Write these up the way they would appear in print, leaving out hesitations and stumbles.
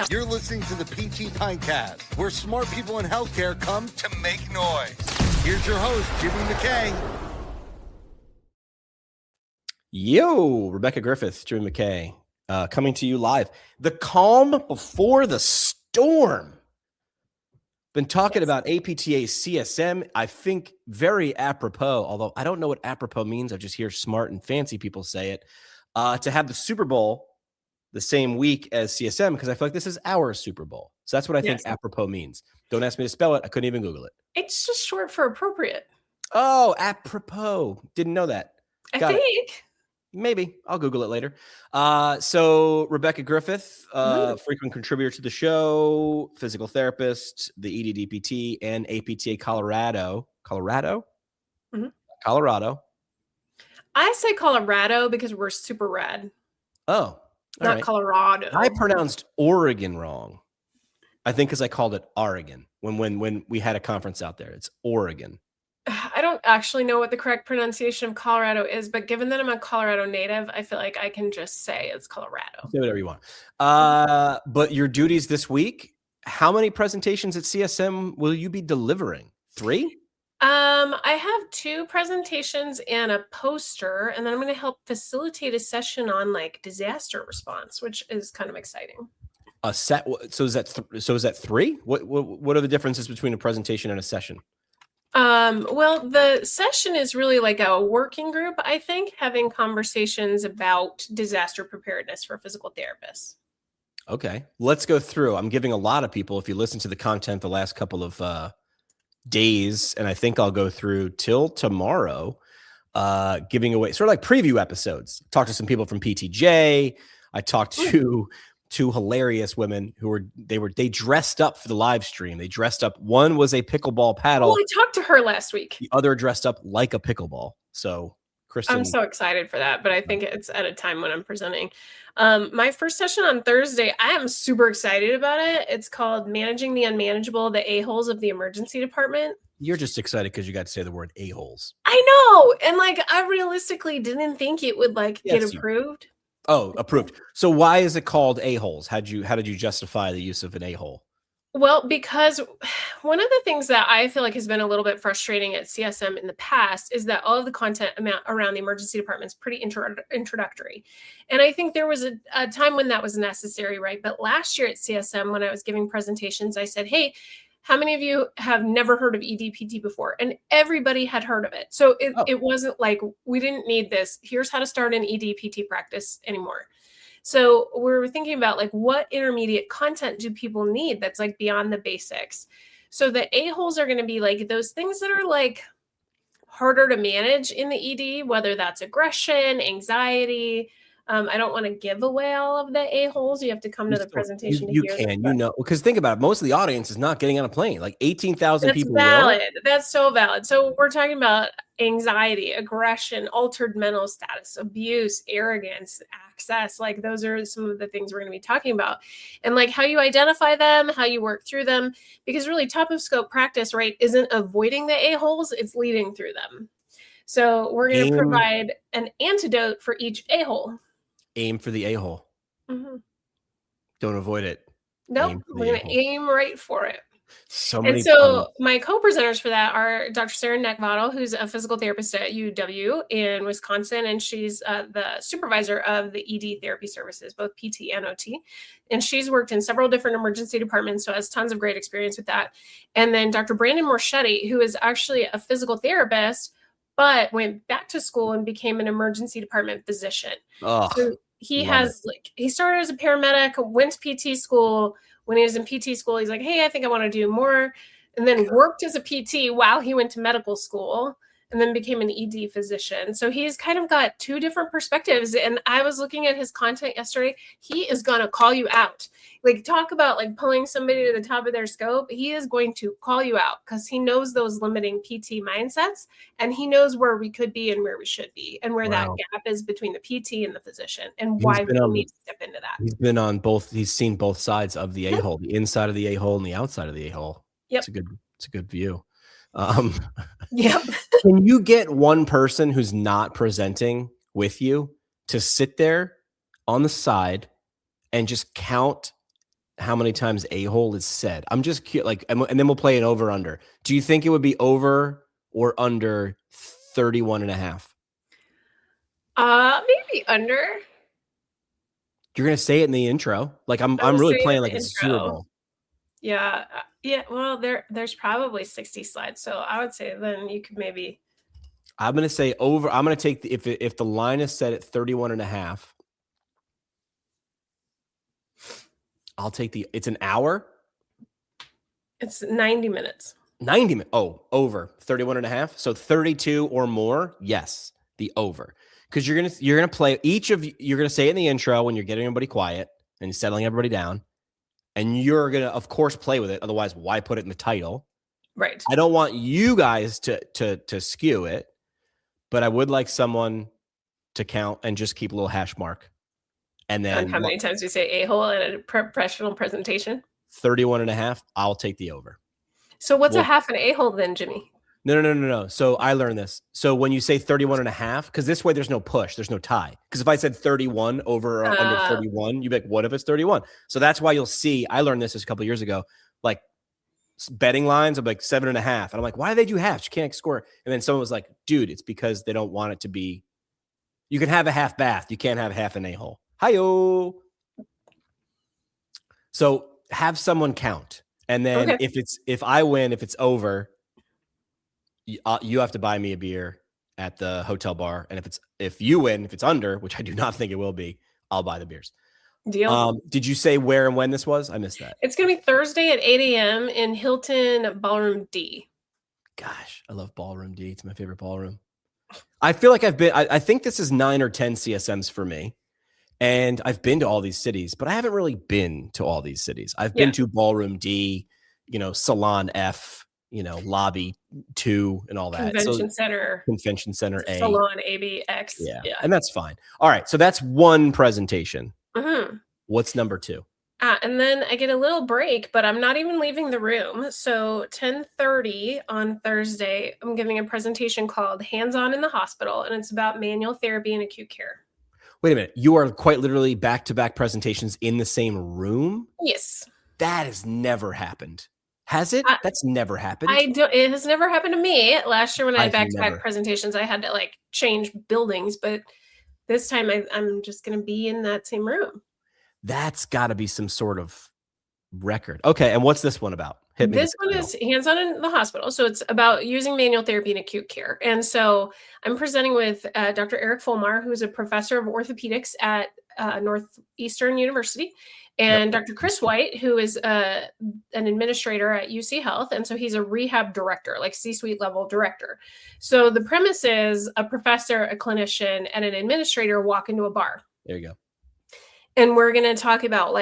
You're listening to the PT Pinecast, where smart people in healthcare come to make noise. Here's your host, Jimmy McKay. Yo, Rebecca Griffith, Jimmy McKay, coming to you live. The calm before the storm. Been talking about APTA CSM, I think very apropos, although I don't know what apropos means. I just hear smart and fancy people say it, to have the Super Bowl the same week as CSM, because I feel like this is our Super Bowl. So that's what I think apropos means. Don't ask me to spell it. I couldn't even Google it. It's just short for appropriate. Oh, apropos. Didn't know that. I think. Maybe. I'll Google it later. So Rebecca Griffith, frequent contributor to the show, physical therapist, the EDDPT, and APTA Colorado. Colorado? Mm-hmm. Colorado. I say Colorado because we're super rad. Oh. Not right. Colorado. I pronounced Oregon wrong. I think because I called it Oregon when we had a conference out there. It's Oregon. I don't actually know what the correct pronunciation of Colorado is, but given that I'm a Colorado native, I feel like I can just say it's Colorado. Say whatever you want. But your duties this week, how many presentations at CSM will you be delivering? 3? I have 2 presentations and a poster, and then I'm going to help facilitate a session on like disaster response, which is kind of exciting. A set. So is that 3? What are the differences between a presentation and a session? Well, the session is really like a working group, I think, having conversations about disaster preparedness for physical therapists. Okay, let's go through. I'm giving a lot of people, if you listen to the content the last couple of days, and I think I'll go through till tomorrow, giving away sort of like preview episodes. Talked to some people from PTJ. I talked to 2 hilarious women who they dressed up for the live stream. They dressed up. One was a pickleball paddle. Well, I talked to her last week. The other dressed up like a pickleball. So Kristen, I'm so excited for that, but I think it's at a time when I'm presenting. My first session on Thursday, I am super excited about it. It's called Managing the Unmanageable, the A-holes of the Emergency Department. You're just excited because you got to say the word a-holes. I know. And like, I realistically didn't think it would get approved. Oh, approved. So why is it called a-holes? How did you justify the use of an a-hole? Well, because one of the things that I feel like has been a little bit frustrating at CSM in the past is that all of the content around the emergency department is pretty introductory. And I think there was a time when that was necessary, right? But last year at CSM, when I was giving presentations, I said, hey, how many of you have never heard of EDPT before? And everybody had heard of it. So it wasn't like we didn't need this. Here's how to start an EDPT practice anymore. So we're thinking about like what intermediate content do people need that's like beyond the basics. So the A-holes are going to be like those things that are like harder to manage in the ED, whether that's aggression, anxiety. I don't want to give away all of the A-holes. You have to come to the presentation to hear them. Because think about it. Most of the audience is not getting on a plane. Like 18,000 people. That's valid. That's so valid. So we're talking about anxiety, aggression, altered mental status, abuse, arrogance, access. Like those are some of the things we're going to be talking about. And like how you identify them, how you work through them. Because really top of scope practice, right, isn't avoiding the A-holes, it's leading through them. So we're going to provide an antidote for each A-hole. Aim for the a-hole. Mm-hmm. Don't avoid it. Nope. We're going to aim right for it. So my co-presenters for that are Dr. Sarah Neckvattle, who's a physical therapist at UW in Wisconsin, and she's the supervisor of the ED therapy services, both PT and OT. And she's worked in several different emergency departments, so has tons of great experience with that. And then Dr. Brandon Morchetti, who is actually a physical therapist, but went back to school and became an emergency department physician. Oh, so he started as a paramedic, went to PT school. When he was in PT school, he's like, hey, I think I want to do more. And then worked as a PT while he went to medical school and then became an ED physician. So he's kind of got 2 different perspectives. And I was looking at his content yesterday. He is going to call you out. Like talk about like pulling somebody to the top of their scope. He is going to call you out because he knows those limiting PT mindsets and he knows where we could be and where we should be and where that gap is between the PT and the physician and why we need to step into that. He's been on both. He's seen both sides of the a-hole, the inside of the a-hole and the outside of the a-hole. Yep. It's a good view. Yep. Can you get one person who's not presenting with you to sit there on the side and just count how many times a-hole is said. I'm just like, and then we'll play an over under. Do you think it would be over or under 31 and a half? Maybe under. You're going to say it in the intro. Like I'm really playing like it's a Super Bowl. Yeah. Yeah. Well, there's probably 60 slides. So I would say then you could maybe. I'm going to say over. I'm going to take if the line is set at 31 and a half, I'll take it's an hour. It's 90 minutes. 90 minutes. Oh, over 31 and a half. So 32 or more. Yes. The over. Because you're gonna play you're gonna say it in the intro when you're getting everybody quiet and settling everybody down, and you're gonna of course play with it. Otherwise, why put it in the title? Right. I don't want you guys to skew it, but I would like someone to count and just keep a little hash mark. And then how many times we say a-hole in a professional presentation? 31 and a half. I'll take the over. So what's a half an a-hole then, Jimmy? No. So I learned this. So when you say 31 and a half, because this way there's no push, there's no tie. Because if I said 31 over or under 31, you'd be like, what if it's 31? So that's why you'll see, I learned this a couple of years ago, like betting lines of like 7.5. And I'm like, why do they do halves? You can't score. And then someone was like, dude, it's because they don't want it to be, you can have a half bath. You can't have half an a-hole. Hi-yo. So have someone count. And then if I win, if it's over, you have to buy me a beer at the hotel bar. And if you win, if it's under, which I do not think it will be, I'll buy the beers. Deal. Did you say where and when this was? I missed that. It's going to be Thursday at 8 a.m. in Hilton Ballroom D. Gosh, I love Ballroom D. It's my favorite ballroom. I feel like I think this is 9 or 10 CSMs for me. And I've been to all these cities, but I haven't really been to all these cities. I've been to Ballroom D, Salon F, Lobby 2 and all that. Convention Center A. Salon ABX. Yeah. And that's fine. All right. So that's one presentation. Mm-hmm. What's number 2? And then I get a little break, but I'm not even leaving the room. So 10:30 on Thursday, I'm giving a presentation called Hands-On in the Hospital, and it's about manual therapy and acute care. Wait a minute. You are quite literally back-to-back presentations in the same room? Yes. That has never happened. Has it? That's never happened. It has never happened to me. Last year when I had back-to-back presentations, I had to change buildings, but this time I'm just going to be in that same room. That's got to be some sort of record. Okay, and what's this one about? This one is Hands-On in the Hospital. So it's about using manual therapy in acute care. And so I'm presenting with Dr. Eric Fulmar, who's a professor of orthopedics at Northeastern University, and Dr. Chris White, who is an administrator at UC Health. And so he's a rehab director, like C-suite level director. So the premise is a professor, a clinician, and an administrator walk into a bar. There you go. And we're going to talk about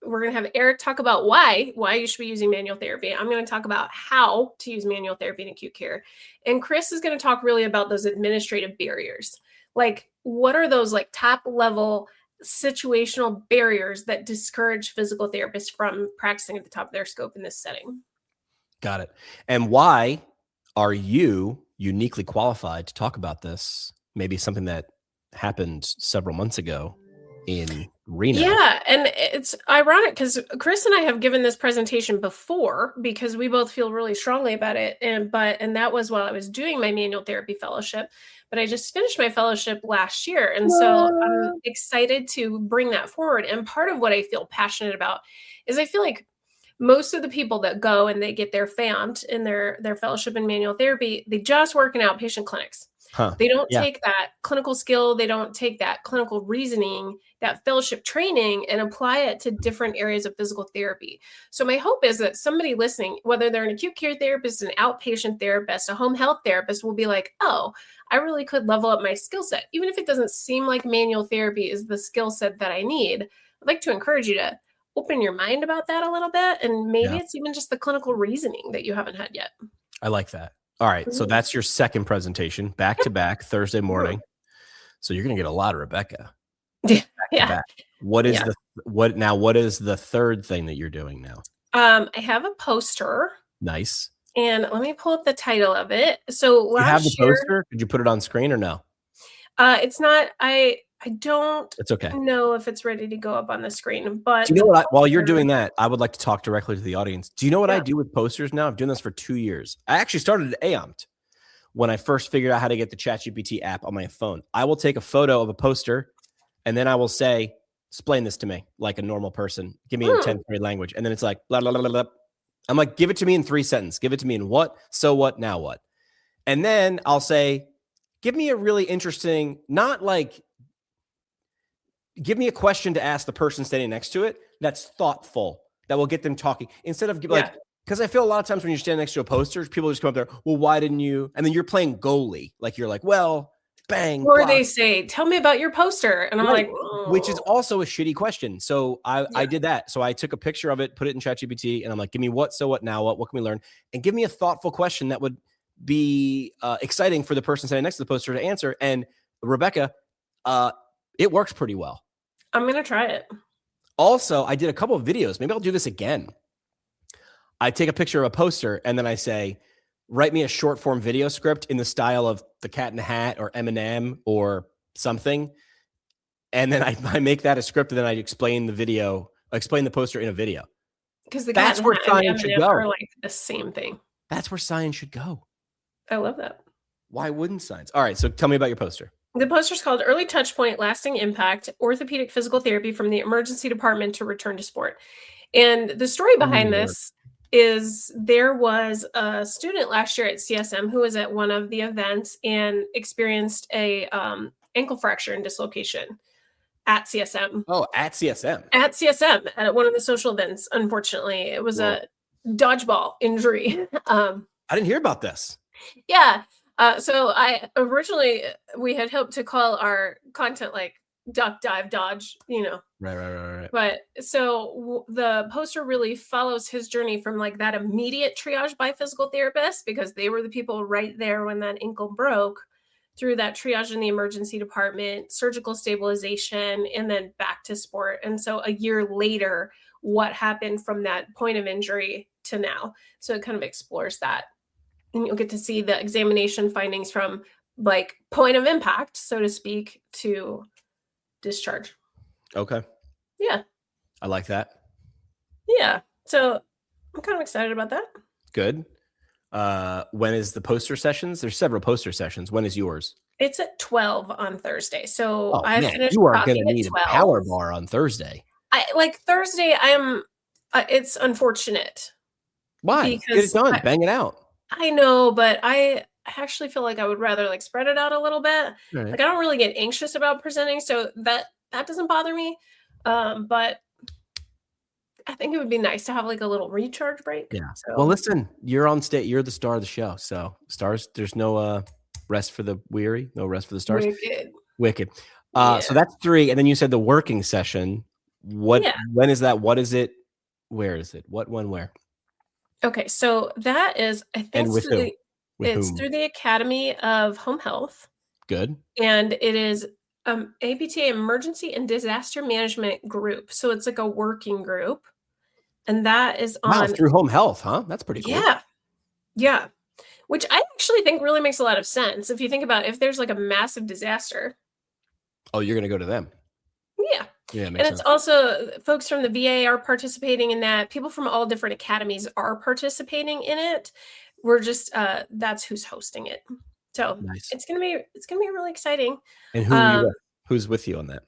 we're going to have Eric talk about why you should be using manual therapy. I'm going to talk about how to use manual therapy in acute care. And Chris is going to talk really about those administrative barriers. What are those top level situational barriers that discourage physical therapists from practicing at the top of their scope in this setting? Got it. And why are you uniquely qualified to talk about this? Maybe something that happened several months ago in Reno. Yeah, and it's ironic because Chris and I have given this presentation before because we both feel really strongly about it. And that was while I was doing my manual therapy fellowship. But I just finished my fellowship last year. And so I'm excited to bring that forward. And part of what I feel passionate about is I feel like most of the people that go and they get their FAMT in their fellowship in manual therapy, they just work in outpatient clinics. They don't take that clinical skill. They don't take that clinical reasoning, that fellowship training, and apply it to different areas of physical therapy. So my hope is that somebody listening, whether they're an acute care therapist, an outpatient therapist, a home health therapist, will be like, oh, I really could level up my skill set. Even if it doesn't seem like manual therapy is the skill set that I need, I'd like to encourage you to open your mind about that a little bit. And maybe it's even just the clinical reasoning that you haven't had yet. I like that. All right. So that's your second presentation, back to back, Thursday morning. So you're going to get a lot of Rebecca. Yeah. What is what is the third thing that you're doing now? I have a poster. Nice. And let me pull up the title of it. So you have the poster? Could you put it on screen or no? It's not. I don't It's okay. know if it's ready to go up on the screen, but Do you know what? While you're doing that, I would like to talk directly to the audience. Do you know what I Yeah. do with posters now? I've done this for 2 years. I actually started at AOMT when I first figured out how to get the ChatGPT app on my phone. I will take a photo of a poster, and then I will say, explain this to me like a normal person. Give me in 10th grade language. And then it's like, blah, blah, blah, blah, blah. I'm like, give it to me in 3 sentences. Give it to me in what, so what, now what? And then I'll say, give me a really interesting, not like, give me a question to ask the person standing next to it that's thoughtful, that will get them talking. Instead of like, because I feel a lot of times when you're standing next to a poster, people just come up there, well, why didn't you? And then you're playing goalie. Like you're like, well, bang. Or block. they say, tell me about your poster. And I'm like, which is also a shitty question. So I did that. So I took a picture of it, put it in ChatGPT, and I'm like, give me what, so what, now what can we learn? And give me a thoughtful question that would be exciting for the person standing next to the poster to answer. And Rebecca, it works pretty well. I'm going to try it. Also, I did a couple of videos. Maybe I'll do this again. I take a picture of a poster and then I say, write me a short form video script in the style of The Cat in the Hat or Eminem or something. And then I make that a script and then I explain the poster in a video. Because the That's where science should go. are like the same thing. That's where science should go. I love that. Why wouldn't science? All right. So tell me about your poster. The poster's called Early Touchpoint, Lasting Impact, Orthopedic Physical Therapy from the Emergency Department to Return to Sport. And the story behind this is there was a student last year at CSM who was at one of the events and experienced a ankle fracture and dislocation at CSM. Oh, at CSM. At CSM, at one of the social events, unfortunately. It was a dodgeball injury. I didn't hear about this. Yeah. So we had hoped to call our content like duck, dive, dodge, Right. But so the poster really follows his journey from like that immediate triage by physical therapists, because they were the people right there when that ankle broke, through that triage in the emergency department, surgical stabilization, and then back to sport. And so a year later, what happened from that point of injury to now. So it kind of explores that. And you'll get to see the examination findings from like point of impact, so to speak, to discharge. Okay. Yeah. I like that. Yeah. So I'm kind of excited about that. Good. When is the poster sessions? There's several poster sessions. When is yours? It's at 12 on Thursday. So I finished. You are going to need a power bar on Thursday. Thursday. It's unfortunate. Why? Get it done. Bang it out. I know, but I actually feel like I would rather like spread it out a little bit. Right. Like I don't really get anxious about presenting, so that doesn't bother me. But I think it would be nice to have like a little recharge break. Yeah. So. Well, listen, you're on stage. You're the star of the show. So stars, there's no rest for the weary, no rest for the stars. Wicked. So that's 3. And then you said the working session. When is that? What is it? Where is it? What, when, where? Okay. So that is, I think it's through the Academy of Home Health. Good. And it is APTA Emergency and Disaster Management Group. So it's like a working group. And that is on through Home Health, huh? That's pretty cool. Yeah. Which I actually think really makes a lot of sense. If you think about if there's like a massive disaster. Oh, you're going to go to them. Yeah. Yeah. And it's also folks from the VA are participating in that. People from all different academies are participating in it. We're just that's who's hosting it. So it's gonna be really exciting. And who are you with? Who's with you on that?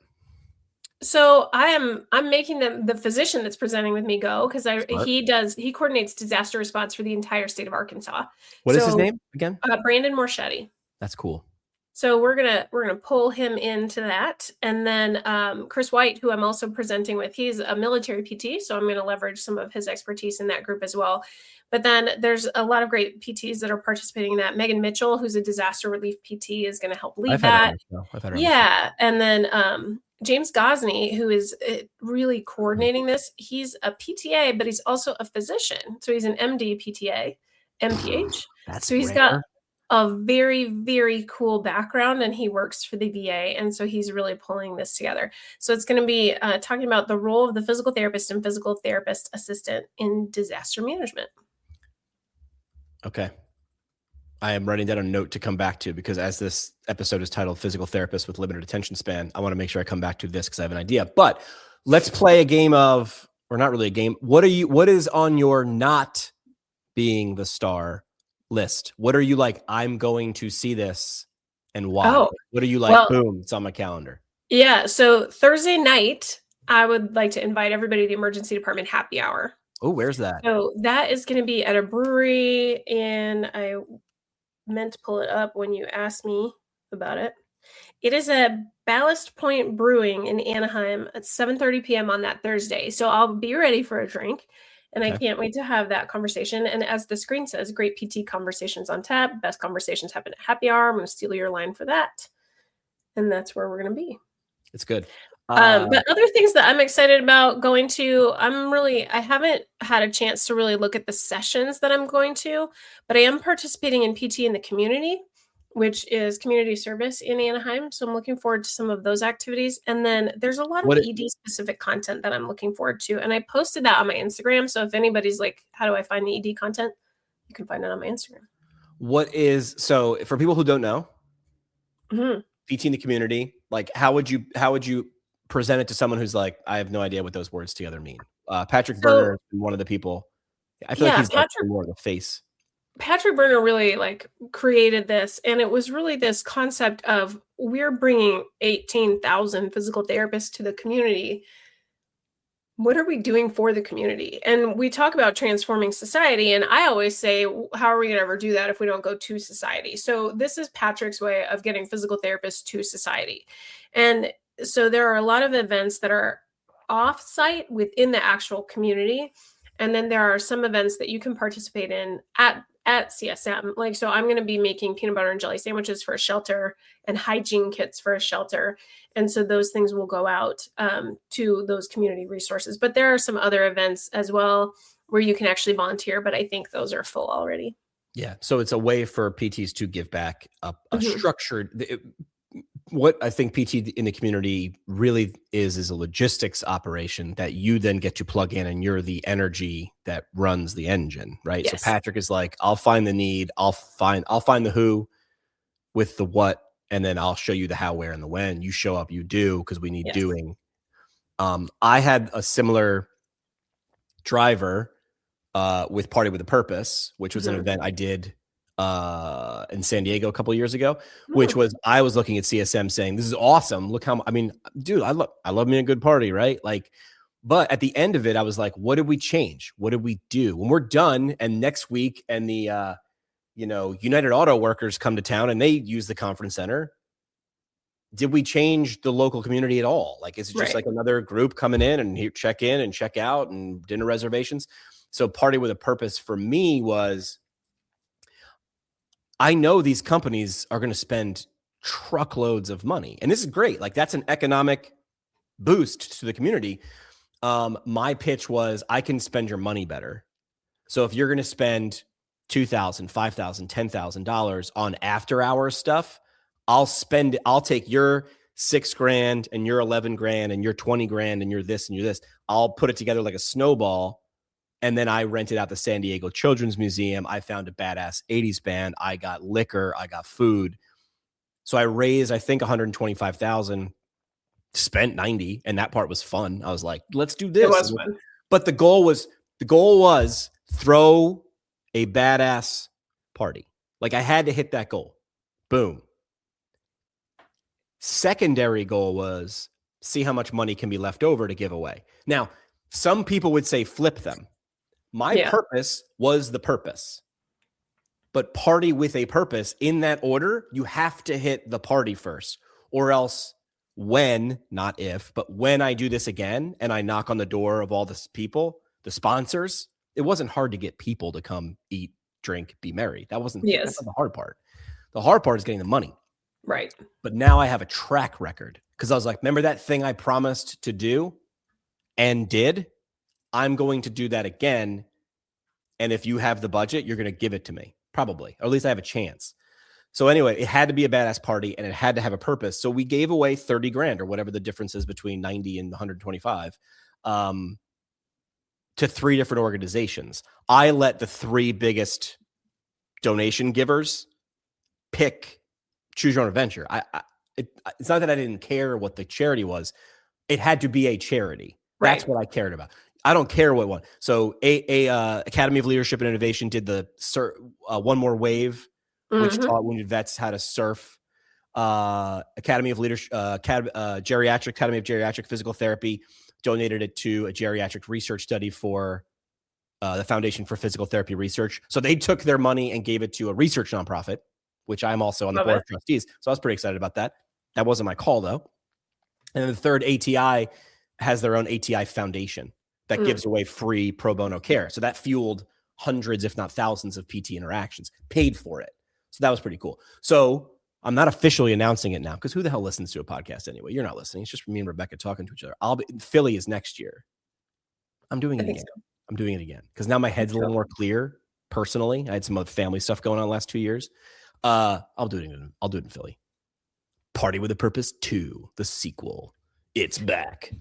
So I'm making the physician that's presenting with me go, because he coordinates disaster response for the entire state of Arkansas. What is his name again? Brandon Morchetti. That's cool. So we're gonna pull him into that, and then Chris White, who I'm also presenting with, he's a military PT, so I'm going to leverage some of his expertise in that group as well. But then there's a lot of great PTs that are participating in that. Megan Mitchell, who's a disaster relief PT, is going to help lead that. Yeah, and then James Gosney, who is really coordinating this. He's a PTA, but he's also a physician, so he's an MD PTA, MPH. So he's got a very, very cool background, and he works for the VA. And so he's really pulling this together. So it's going to be talking about the role of the physical therapist and physical therapist assistant in disaster management. Okay. I am writing down a note to come back to, because as this episode is titled Physical Therapist with Limited Attention Span, I want to make sure I come back to this because I have an idea. But let's play a game of, or not really a game. What is on your not being the star list? What are you like, I'm going to see this, and why? Oh, What are you like, well, boom, it's on my calendar? yeah. So Thursday night, I would like to invite everybody to the emergency department happy hour. Oh, where's that? So that is going to be at a brewery, and I meant to pull it up when you asked me about it. It is a Ballast Point Brewing in Anaheim at 7:30 p.m. on that Thursday. So I'll be ready for a drink, and I can't wait to have that conversation. And as the screen says, great PT conversations on tap. Best conversations happen at happy hour. I'm going to steal your line for that. And that's where we're going to be. It's good. But other things that I'm excited about going to, I haven't had a chance to really look at the sessions that I'm going to, but I am participating in PT in the community, which is community service in Anaheim. So I'm looking forward to some of those activities. And then there's a lot of ED specific content that I'm looking forward to. And I posted that on my Instagram. So if anybody's like, how do I find the ED content? You can find it on my Instagram. So for people who don't know, Mm-hmm. PT in the community, like how would you present it to someone who's like, I have no idea what those words together mean? Patrick Berner is one of the people. I feel like he's more of the face. Patrick Berner really created this, and it was really this concept of we're bringing 18,000 physical therapists to the community. What are we doing for the community? And we talk about transforming society, and I always say, how are we going to ever do that if we don't go to society? So this is Patrick's way of getting physical therapists to society. And so there are a lot of events that are off-site within the actual community. And then there are some events that you can participate in at CSM. So I'm going to be making peanut butter and jelly sandwiches for a shelter and hygiene kits for a shelter. And so those things will go out to those community resources. But there are some other events as well where you can actually volunteer, but I think those are full already. Yeah. So it's a way for PTs to give back a structured, what I think PT in the community really is a logistics operation that you then get to plug in, and you're the energy that runs the engine, right? Yes. So Patrick is like, I'll find the need, I'll find the who with the what, and then I'll show you the how, where, and the when. You show up, you do, because we need doing. I had a similar driver with Party with a Purpose, which was an event I did in San Diego a couple of years ago, which was, I was looking at CSM saying, this is awesome. Look how, dude, I love me a good party, right? But at the end of it, I was like, what did we change? What did we do? When we're done, and next week, and the, United Auto Workers come to town and they use the conference center, did we change the local community at all? Is it just like another group coming in and check in and check out and dinner reservations? So Party with a Purpose for me was, I know these companies are going to spend truckloads of money, and this is great. That's an economic boost to the community. My pitch was, I can spend your money better. So if you're going to spend $2,000, $5,000, $10,000 on after hours stuff, I'll take your $6,000 and your $11,000 and your $20,000 and your this and your this. I'll put it together like a snowball. And then I rented out the San Diego Children's Museum. I found a badass 80s band. I got liquor. I got food. So I raised, I think, $125,000, spent $90,000, and that part was fun. I was like, let's do this. It was fun. But the goal was throw a badass party. I had to hit that goal. Boom. Secondary goal was see how much money can be left over to give away. Now, some people would say flip them. My purpose was the purpose, but party with a purpose in that order, you have to hit the party first, or else when, not if, but when I do this again and I knock on the door of all the people, the sponsors, it wasn't hard to get people to come eat, drink, be merry. That's not the hard part. The hard part is getting the money. Right. But now I have a track record, because I was like, remember that thing I promised to do and did? I'm going to do that again. And if you have the budget, you're going to give it to me, probably, or at least I have a chance. So anyway, it had to be a badass party, and it had to have a purpose. So we gave away $30,000 or whatever the difference is between 90 and 125 to 3 different organizations. I let the 3 biggest donation givers choose your own adventure. It's not that I didn't care what the charity was. It had to be a charity. That's Right. what I cared about. I don't care what one. So Academy of Leadership and Innovation did the One More Wave, which taught wounded vets how to surf. Academy of Leadership, Academy of Geriatric Physical Therapy donated it to a geriatric research study for the Foundation for Physical Therapy Research. So they took their money and gave it to a research nonprofit, which I'm also on the board of trustees. So I was pretty excited about that. That wasn't my call, though. And then the third, ATI has their own ATI Foundation that gives away free pro bono care. So that fueled hundreds, if not thousands, of PT interactions, paid for it. So that was pretty cool. So I'm not officially announcing it now because who the hell listens to a podcast anyway? You're not listening. It's just me and Rebecca talking to each other. Philly is next year. I'm doing it again. So. I'm doing it again because now my head's a little more clear personally. I had some other family stuff going on the last 2 years. I'll do it in Philly. Party with a Purpose 2, the sequel. It's back.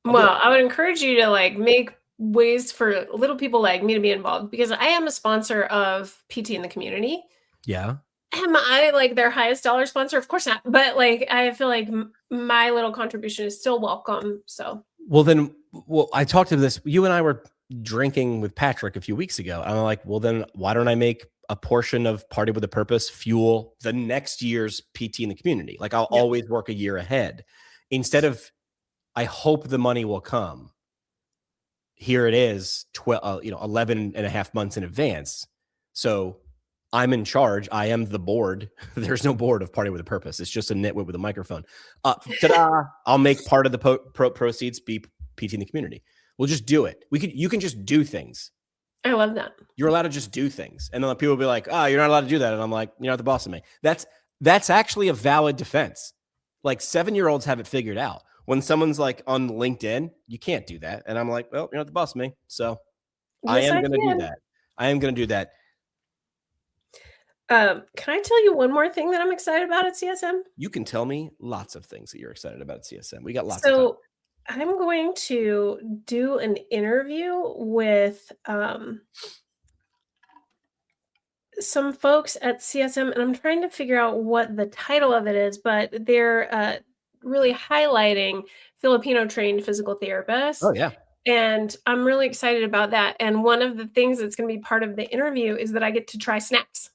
Well, I would encourage you to like make ways for little people like me to be involved because I am a sponsor of PT in the community. Yeah. Am I like their highest dollar sponsor? Of course not. But like, I feel like my little contribution is still welcome. So, well, I talked to this. You and I were drinking with Patrick a few weeks ago. I'm like, well, then why don't I make a portion of Party with a Purpose fuel the next year's PT in the community? Like I'll always work a year ahead instead of, I hope the money will come. Here it is, 11 and a half months in advance. So I'm in charge. I am the board. There's no board of Party with a Purpose. It's just a nitwit with a microphone. Ta-da! I'll make part of the proceeds be PT in the community. We'll just do it. You can just do things. I love that. You're allowed to just do things. And then people will be like, oh, you're not allowed to do that. And I'm like, you're not the boss of me. That's actually a valid defense. Like 7-year-olds have it figured out. When someone's like on LinkedIn, you can't do that. And I'm like, well, you're not the boss of me. So I am going to do that. I am going to do that. Can I tell you one more thing that I'm excited about at CSM? You can tell me lots of things that you're excited about at CSM. We got lots of time. So I'm going to do an interview with some folks at CSM, and I'm trying to figure out what the title of it is, but they're really highlighting Filipino-trained physical therapists. Oh, yeah. And I'm really excited about that. And one of the things that's going to be part of the interview is that I get to try snacks.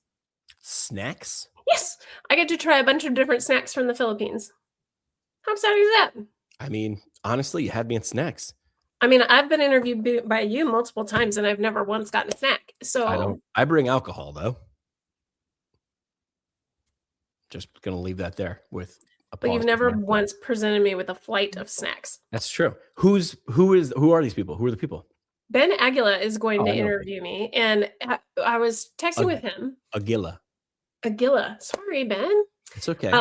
Snacks? Yes. I get to try a bunch of different snacks from the Philippines. How exciting is that? I mean, honestly, you had me at snacks. I mean, I've been interviewed by you multiple times and I've never once gotten a snack. So I bring alcohol though. Just going to leave that there with a pause. But you've never once presented me with a flight of snacks. That's true. Who are these people? Who are the people? Ben Aguila is going to interview me. And I was texting with him. Aguila. Sorry, Ben. It's okay.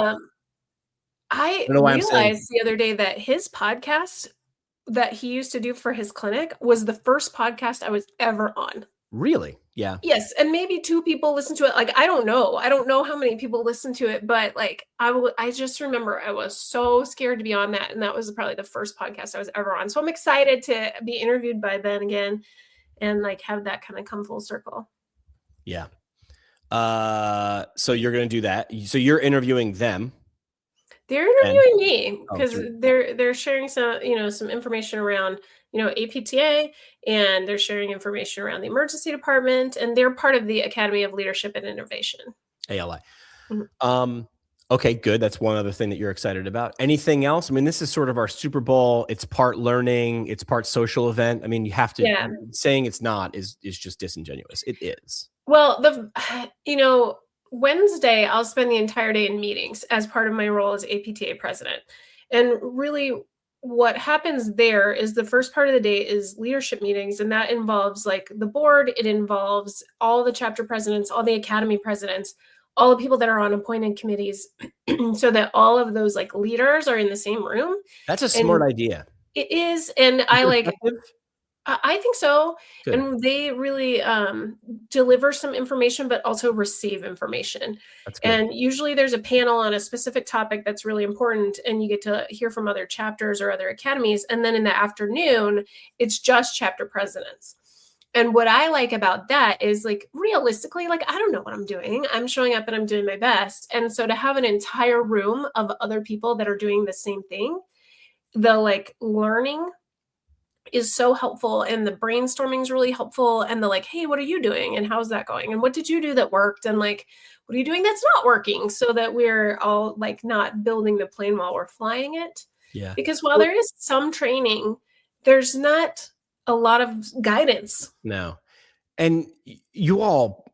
I realized the other day that his podcast that he used to do for his clinic was the first podcast I was ever on. Really? Yeah. Yes. And maybe 2 people listen to it. Like, I don't know how many people listen to it, but like, I just remember I was so scared to be on that. And that was probably the first podcast I was ever on. So I'm excited to be interviewed by Ben again and like have that kind of come full circle. Yeah. So you're going to do that. So you're interviewing them. They're interviewing me because they're sharing some information around, APTA, and they're sharing information around the emergency department, and they're part of the Academy of Leadership and Innovation. ALI. Mm-hmm. Okay, good. That's one other thing that you're excited about. Anything else? I mean, this is sort of our Super Bowl. It's part learning. It's part social event. I mean, you have to saying it's not is just disingenuous. It is. Well, Wednesday, I'll spend the entire day in meetings as part of my role as APTA president. And really what happens there is the first part of the day is leadership meetings. And that involves like the board. It involves all the chapter presidents, all the academy presidents, all the people that are on appointed committees so that all of those like leaders are in the same room. That's a smart idea. It is. And I think so. Good. And they really deliver some information, but also receive information. That's good. And usually there's a panel on a specific topic that's really important, and you get to hear from other chapters or other academies. And then in the afternoon, it's just chapter presidents. And what I like about that is like realistically, like I don't know what I'm doing. I'm showing up and I'm doing my best. And so to have an entire room of other people that are doing the same thing, the like learning is so helpful, and the brainstorming is really helpful, and the like, hey, what are you doing and how's that going and what did you do that worked and like what are you doing that's not working, so that we're all like not building the plane while we're flying it. Yeah. Because while there is some training, there's not a lot of guidance. No. And you all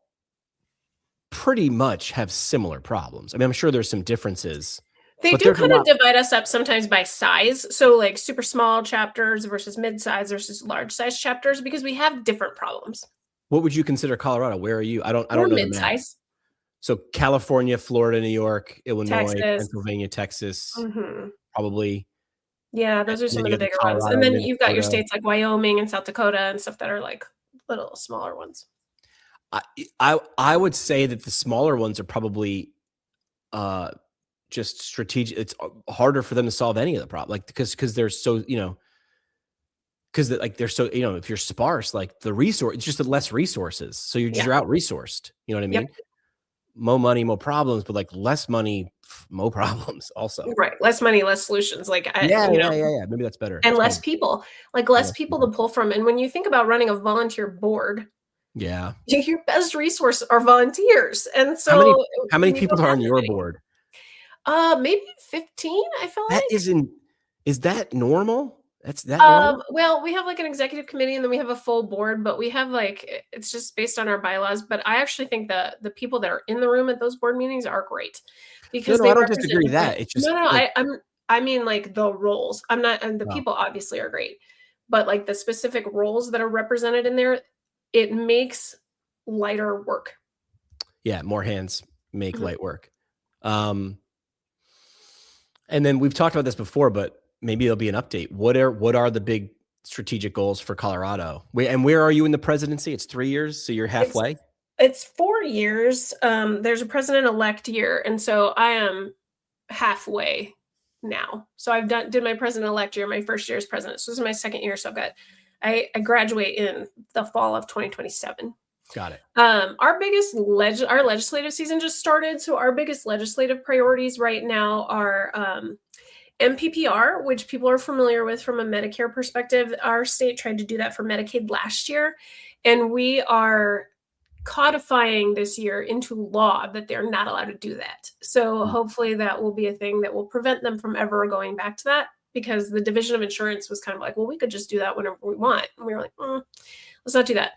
pretty much have similar problems. I mean, I'm sure there's some differences. They but do there's a kind of lot. divide us up sometimes by size. So like super small chapters versus mid-size versus large size chapters, because we have different problems. What would you consider Colorado? Where are you? I don't We're know the map. mid-size. So California, Florida, New York, Illinois, Texas. Pennsylvania, Texas, Mhm. probably. Yeah, those are And some then of you the got the bigger ones. Colorado, And then you've got your Minnesota. states like Wyoming and South Dakota and stuff that are like little smaller ones. I would say that the smaller ones are probably just strategic. It's harder for them to solve any of the problem, like because they're so, because like they're so, if you're sparse, like the resource, it's just less resources, so you're out resourced. You know what I mean? Yep. More money, more problems, but like less money, more problems also. Right. Less money, less solutions. Like Yeah. Maybe that's better. And That's less probably, people, like less less people to pull from. And when you think about running a volunteer board, yeah. your best resource are volunteers. And How many so when you people don't are have on that your many, board? maybe 15, I feel That like. is that normal? That's that normal? Well, we have like an executive committee and then we have a full board, but we have like, it's just based on our bylaws. But I actually think the people that are in the room at those board meetings are great, because No, they I don't represent disagree different. that. It's No, just no, like, I mean like the roles. I'm not, and the oh, people obviously are great, but like the specific roles that are represented in there, it makes lighter work. yeah, more hands make Mhm. light work. And then we've talked about this before, but maybe it'll be an update. What are the big strategic goals for Colorado? And where are you in the presidency? It's 3 years, so you're halfway. It's 4 years. There's a president-elect year, and so I am halfway now. So I've did my president-elect year, my first year as president. So this is my second year. So I graduate in the fall of 2027. Got it. Our biggest our legislative season just started. So our biggest legislative priorities right now are MPPR, which people are familiar with from a Medicare perspective. Our state tried to do that for Medicaid last year, and we are codifying this year into law that they're not allowed to do that. So hopefully that will be a thing that will prevent them from ever going back to that, because the Division of Insurance was kind of like, well, we could just do that whenever we want. And we were like, let's not do that.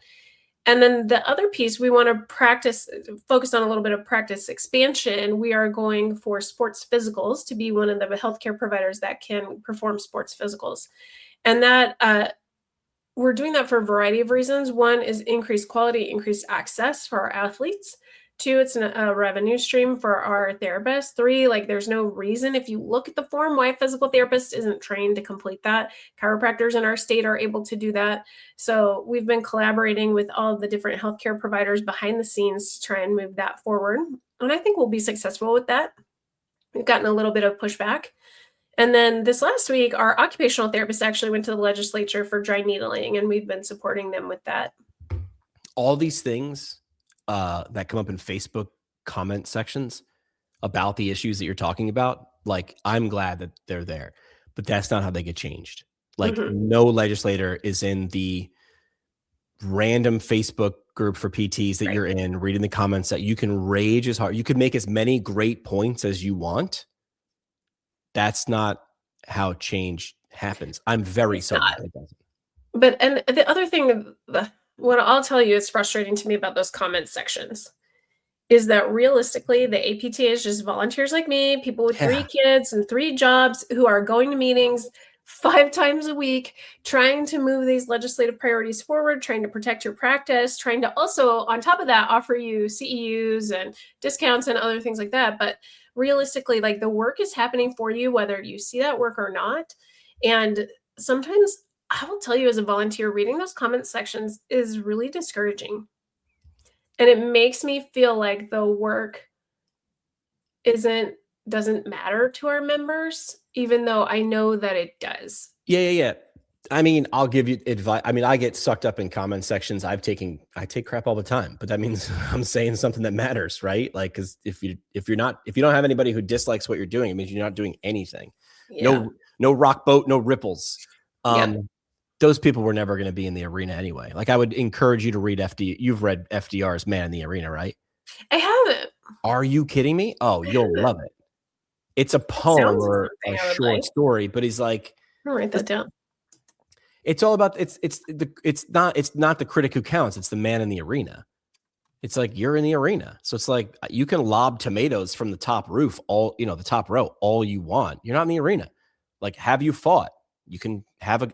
And then the other piece, we want to focus on a little bit of practice expansion. We are going for sports physicals to be one of the healthcare providers that can perform sports physicals. And that we're doing that for a variety of reasons. One is increased quality, increased access for our athletes. Two, it's a revenue stream for our therapists. Three, like there's no reason, if you look at the form, why a physical therapist isn't trained to complete that. Chiropractors in our state are able to do that. So we've been collaborating with all of the different healthcare providers behind the scenes to try and move that forward. And I think we'll be successful with that. We've gotten a little bit of pushback. And then this last week, our occupational therapist actually went to the legislature for dry needling, and we've been supporting them with that. All these things that come up in Facebook comment sections about the issues that you're talking about, like, I'm glad that they're there, but that's not how they get changed. Like, no legislator is in the random Facebook group for PTs that you're in, reading the comments, that you can rage as hard. You can make as many great points as you want. That's not how change happens. I'm very sorry. It doesn't. But, and the other thing, what I'll tell you is frustrating to me about those comment sections is that realistically, the APTA is just volunteers like me, people with 3 kids and 3 jobs who are going to meetings 5 times a week, trying to move these legislative priorities forward, trying to protect your practice, trying to also, on top of that, offer you CEUs and discounts and other things like that. But realistically, like the work is happening for you, whether you see that work or not. And sometimes I will tell you, as a volunteer, reading those comment sections is really discouraging. And it makes me feel like the work doesn't matter to our members, even though I know that it does. Yeah. I mean, I'll give you advice. I mean, I get sucked up in comment sections. I take crap all the time, but that means I'm saying something that matters, right? Like, because if you don't have anybody who dislikes what you're doing, it means you're not doing anything. Yeah. No rock boat, no ripples. Yeah. Those people were never going to be in the arena anyway. Like, I would encourage you to read You've read FDR's Man in the Arena, right? I haven't. Are you kidding me? Oh, you'll love it. It's a poem or a short story, but he's like, I'll write that down. It's all about it's not the critic who counts. It's the man in the arena. It's like you're in the arena. So it's like you can lob tomatoes from the top roof, the top row, all you want. You're not in the arena. Like, have you fought? You can have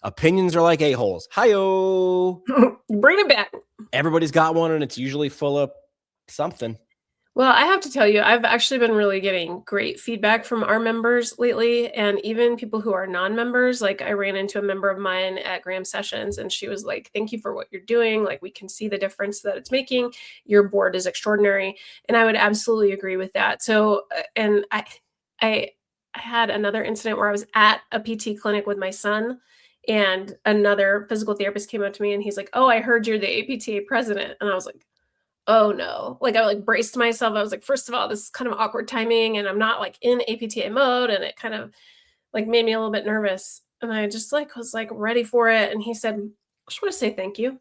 opinions are like a-holes. Hi-yo. Bring it back. Everybody's got one, and it's usually full of something. Well, I have to tell you, I've actually been really getting great feedback from our members lately, and even people who are non-members. Like, I ran into a member of mine at Graham Sessions, and she was like, "Thank you for what you're doing. Like, we can see the difference that it's making. Your board is extraordinary." And I would absolutely agree with that. So, and I had another incident where I was at a PT clinic with my son, and another physical therapist came up to me, and he's like, "Oh, I heard you're the APTA president," and I was like, oh no. Like, I braced myself. I was like, first of all, this is kind of awkward timing, and I'm not like in APTA mode. And it kind of like made me a little bit nervous. And I just was ready for it. And he said, I just want to say thank you.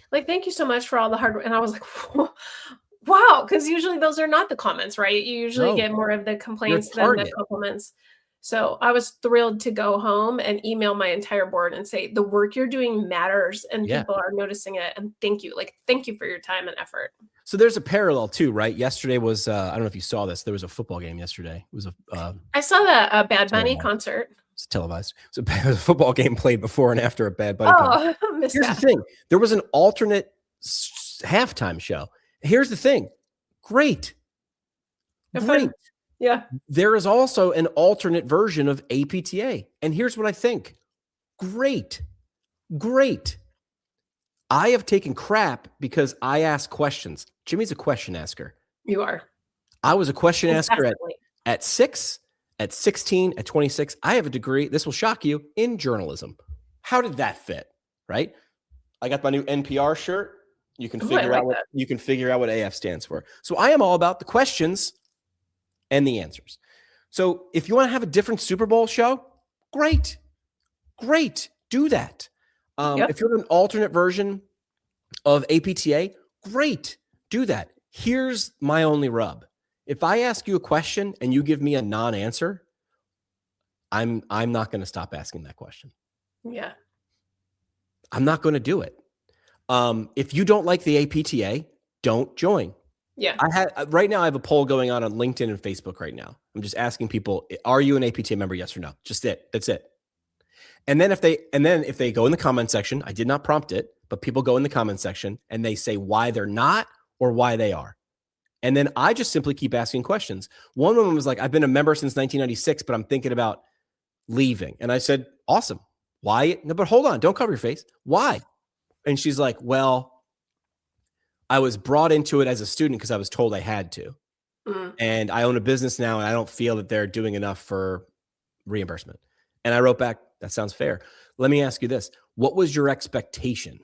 Like, thank you so much for all the hard work. And I was like, wow. Cause usually those are not the comments, right? You usually get more of the complaints than the compliments. So I was thrilled to go home and email my entire board and say, the work you're doing matters and people are noticing it. And thank you. Like, thank you for your time and effort. So there's a parallel too, right? Yesterday was, I don't know if you saw this. There was a football game yesterday. It was I saw the Bad Bunny concert. It's televised. So it was a football game played before and after a Bad Bunny concert. Here's the thing. There was an alternate halftime show. Here's the thing. Great. Yeah. There is also an alternate version of APTA. And here's what I think. Great. I have taken crap because I ask questions. Jimmy's a question asker. You are. I was a question asker at 6, at 16, at 26. I have a degree, this will shock you, in journalism. How did that fit? Right? I got my new NPR shirt. You can figure out what AF stands for. So I am all about the questions and the answers. So if you want to have a different Super Bowl show, great. Do that. If you're an alternate version of APTA, great. Do that. Here's my only rub. If I ask you a question and you give me a non-answer, I'm not going to stop asking that question. Yeah. I'm not going to do it. If you don't like the APTA, don't join. Yeah. Right now I have a poll going on LinkedIn and Facebook right now. I'm just asking people, are you an APTA member? Yes or no? That's it. And then if they go in the comment section, I did not prompt it, but people go in the comment section and they say why they're not or why they are. And then I just simply keep asking questions. One woman was like, I've been a member since 1996, but I'm thinking about leaving. And I said, awesome. Why? No, but hold on. Don't cover your face. Why? And she's like, well, I was brought into it as a student because I was told I had to. And I own a business now and I don't feel that they're doing enough for reimbursement. And I wrote back, that sounds fair. Let me ask you this. What was your expectation?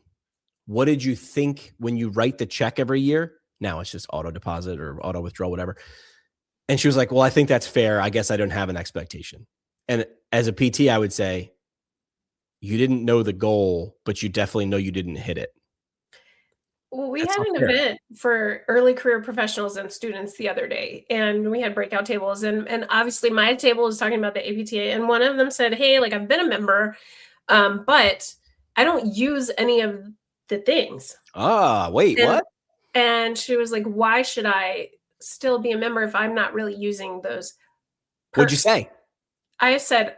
What did you think when you write the check every year? Now it's just auto deposit or auto withdrawal, whatever. And she was like, well, I think that's fair. I guess I don't have an expectation. And as a PT, I would say, you didn't know the goal, but you definitely know you didn't hit it. Well, we had an event for early career professionals and students the other day, and we had breakout tables. And obviously my table was talking about the APTA. And one of them said, hey, like, I've been a member, but I don't use any of the things. What? And she was like, why should I still be a member if I'm not really using those perks? What'd you say? I said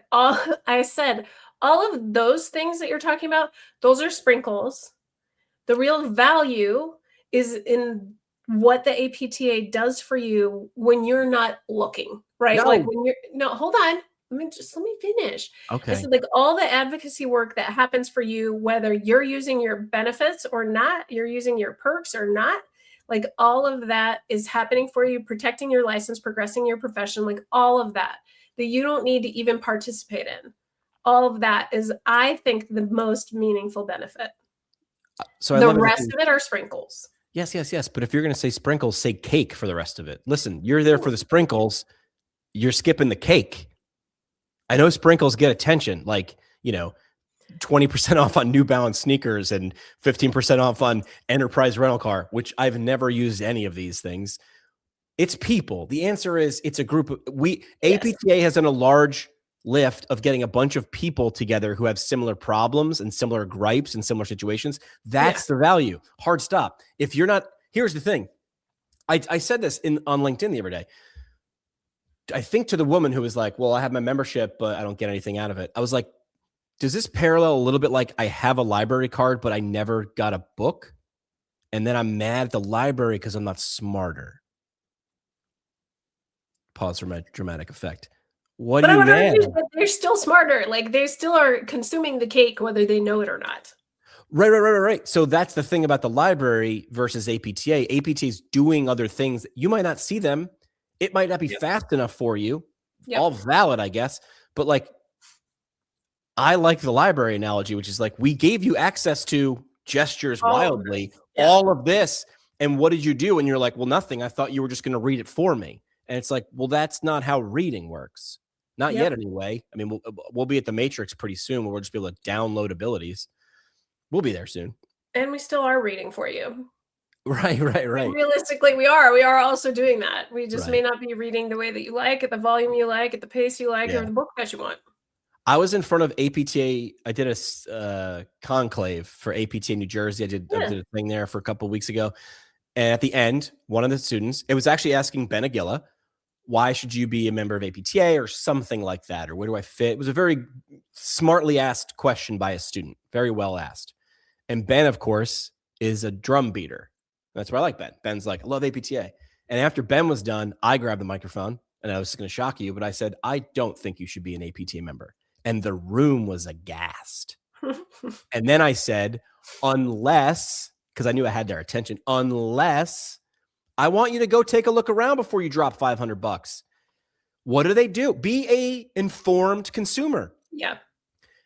all of those things that you're talking about, those are sprinkles. The real value is in what the APTA does for you when you're not looking, right? No. Like when hold on. Let me finish. Okay. I said, like, all the advocacy work that happens for you, whether you're using your benefits or not, you're using your perks or not, like, all of that is happening for you, protecting your license, progressing your profession, like all of that you don't need to even participate in. all of that is, I think, the most meaningful benefit. So the rest of it are sprinkles. Yes. But if you're going to say sprinkles, say cake for the rest of it. Listen, you're there for the sprinkles. You're skipping the cake. I know sprinkles get attention, like, 20% off on New Balance sneakers and 15% off on Enterprise rental car, which I've never used any of these things. It's people. The answer is it's a group of APTA has done a large lift of getting a bunch of people together who have similar problems and similar gripes and similar situations. That's the value. Hard stop. If you're not, here's the thing. I said this on LinkedIn the other day. I think to the woman who was like, well, I have my membership, but I don't get anything out of it. I was like, does this parallel a little bit like I have a library card, but I never got a book? And then I'm mad at the library because I'm not smarter. Pause for my dramatic effect. What do you mad? They're still smarter. Like, they still are consuming the cake, whether they know it or not. Right. So that's the thing about the library versus APTA. APTA is doing other things. You might not see them. It might not be fast enough for you. All valid, I guess. But like, I like the library analogy, which is like, we gave you access to gestures wildly, all of this. And what did you do? And you're like, well, nothing. I thought you were just going to read it for me. And it's like, well, that's not how reading works. Not yet anyway. I mean, we'll be at the Matrix pretty soon where we'll just be able to download abilities. We'll be there soon. And we still are reading for you. Right. And realistically, we are also doing that. We just may not be reading the way that you like, at the volume you like, at the pace you like, or the book that you want. I was in front of APTA. I did a conclave for APTA New Jersey. I did a thing there for a couple of weeks ago. And at the end, one of the students, it was actually asking Ben Aguila, why should you be a member of APTA or something like that? Or where do I fit? It was a very smartly asked question by a student. Very well asked. And Ben, of course, is a drum beater. That's why I like Ben. Ben's like, I love APTA. And after Ben was done, I grabbed the microphone, and I was going to shock you, but I said, I don't think you should be an APTA member. And the room was aghast. And then I said, unless, because I knew I had their attention, unless I want you to go take a look around before you drop $500. What do? Be a informed consumer. Yeah.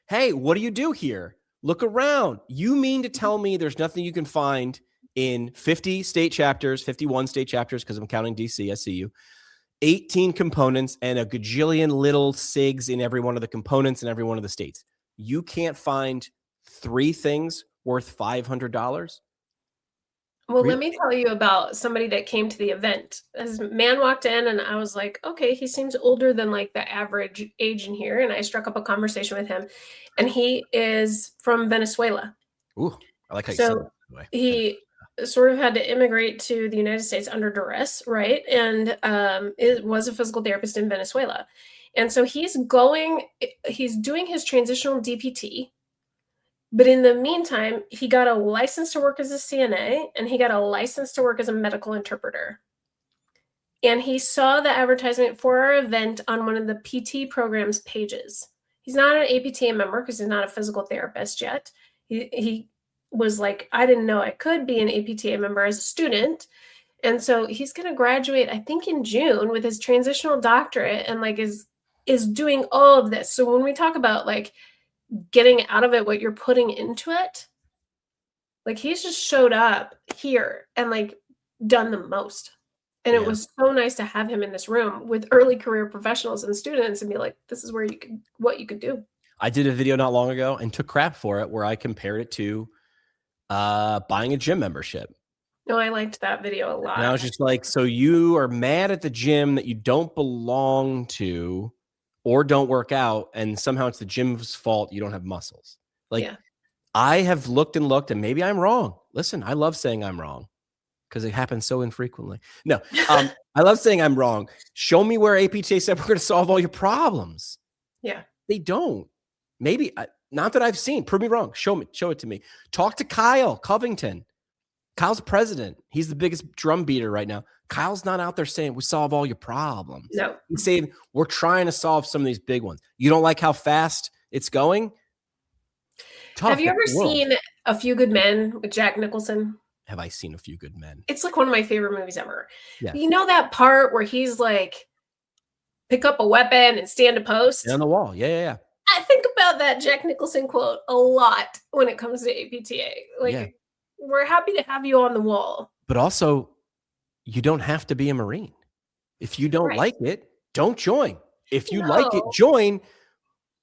Hey, what do you do here? Look around. You mean to tell me there's nothing you can find in 50 state chapters, 51 state chapters, because I'm counting DC, CEU, 18 components, and a gajillion little SIGs in every one of the components in every one of the states. You can't find 3 things worth $500? Well, really? Let me tell you about somebody that came to the event. This man walked in, and I was like, okay, he seems older than like the average age in here. And I struck up a conversation with him, and he is from Venezuela. Ooh, I like how you said that. He sort of had to immigrate to the United States under duress, right? And it was a physical therapist in Venezuela. And so he's doing his transitional DPT. But in the meantime, he got a license to work as a CNA, and he got a license to work as a medical interpreter. And he saw the advertisement for our event on one of the PT program's pages. He's not an APTA member because he's not a physical therapist yet. He was like, I didn't know I could be an APTA member as a student. And so he's going to graduate, I think, in June with his transitional doctorate, and like is doing all of this. So when we talk about like getting out of it what you're putting into it, like he's just showed up here and like done the most. And it was so nice to have him in this room with early career professionals and students and be like, this is where what you could do. I did a video not long ago and took crap for it where I compared it to buying a gym membership. No, I liked that video a lot. And I was just like, so you are mad at the gym that you don't belong to or don't work out, and somehow it's the gym's fault you don't have muscles. Like, I have looked and looked, and maybe I'm wrong. Listen, I love saying I'm wrong because it happens so infrequently. No, I love saying I'm wrong. Show me where APTA said we're going to solve all your problems. Yeah. They don't. Maybe, not that I've seen. Prove me wrong. Show it to me. Talk to Kyle Covington. Kyle's president. He's the biggest drum beater right now. Kyle's not out there saying we solve all your problems. No. He's saying we're trying to solve some of these big ones. You don't like how fast it's going? Tough. Have you ever seen A Few Good Men with Jack Nicholson? Have I seen A Few Good Men? It's like one of my favorite movies ever. Yeah. You know that part where he's like, pick up a weapon and stand a post? On the wall. Yeah. I think about about that Jack Nicholson quote a lot when it comes to APTA. Like, we're happy to have you on the wall. But also, you don't have to be a Marine. If you don't like it, don't join. If you like it, join.